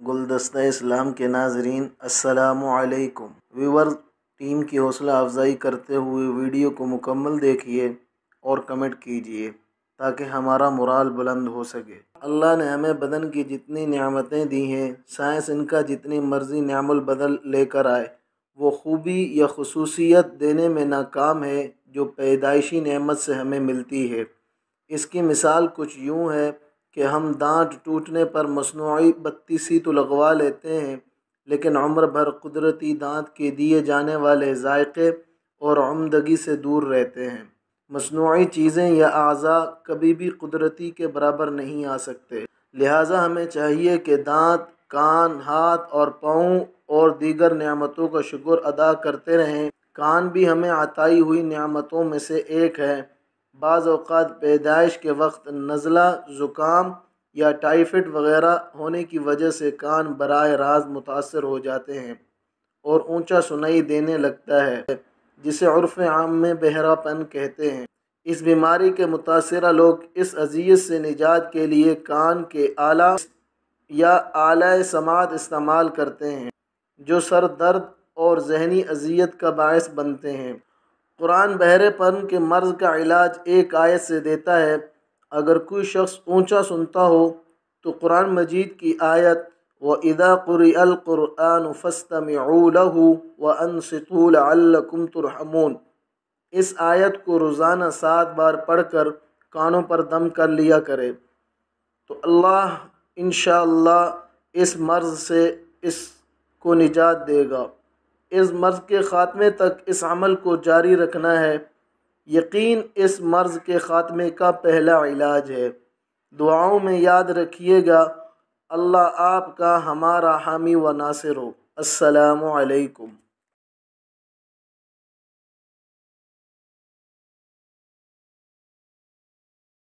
گلدستہ اسلام کے ناظرین السلام علیکم۔ ویورز، ٹیم کی حوصلہ افزائی کرتے ہوئے ویڈیو کو مکمل دیکھیے اور کمنٹ کیجیے تاکہ ہمارا مورال بلند ہو سکے۔ اللہ نے ہمیں بدن کی جتنی نعمتیں دی ہیں، سائنس ان کا جتنی مرضی نعم البدل لے کر آئے، وہ خوبی یا خصوصیت دینے میں ناکام ہے جو پیدائشی نعمت سے ہمیں ملتی ہے۔ اس کی مثال کچھ یوں ہے کہ ہم دانت ٹوٹنے پر مصنوعی 32 تو لگوا لیتے ہیں، لیکن عمر بھر قدرتی دانت کے دیے جانے والے ذائقے اور عمدگی سے دور رہتے ہیں۔ مصنوعی چیزیں یا اعضاء کبھی بھی قدرتی کے برابر نہیں آ سکتے، لہٰذا ہمیں چاہیے کہ دانت، کان، ہاتھ اور پاؤں اور دیگر نعمتوں کا شکر ادا کرتے رہیں۔ کان بھی ہمیں عطائی ہوئی نعمتوں میں سے ایک ہے۔ بعض اوقات پیدائش کے وقت نزلہ، زکام یا ٹائیفائڈ وغیرہ ہونے کی وجہ سے کان براہ راست متاثر ہو جاتے ہیں اور اونچا سنائی دینے لگتا ہے، جسے عرف عام میں بہرا پن کہتے ہیں۔ اس بیماری کے متاثرہ لوگ اس اذیت سے نجات کے لیے کان کے آلہ یا آلہ سماعت استعمال کرتے ہیں، جو سر درد اور ذہنی اذیت کا باعث بنتے ہیں۔ قرآن بہرے پن کے مرض کا علاج ایک آیت سے دیتا ہے۔ اگر کوئی شخص اونچا سنتا ہو تو قرآن مجید کی آیت وَإِذَا قُرِئَ الْقُرْآنُ فَاسْتَمِعُوا لَهُ وَأَنصِتُوا لَعَلَّكُمْ تُرْحَمُونَ، اس آیت کو روزانہ 7 بار پڑھ کر کانوں پر دم کر لیا کرے تو اللہ انشاءاللہ اس مرض سے اس کو نجات دے گا۔ اس مرض کے خاتمے تک اس عمل کو جاری رکھنا ہے، یقین اس مرض کے خاتمے کا پہلا علاج ہے۔ دعاؤں میں یاد رکھیے گا۔ اللہ آپ کا ہمارا حامی و ناصر ہو۔ السلام علیکم۔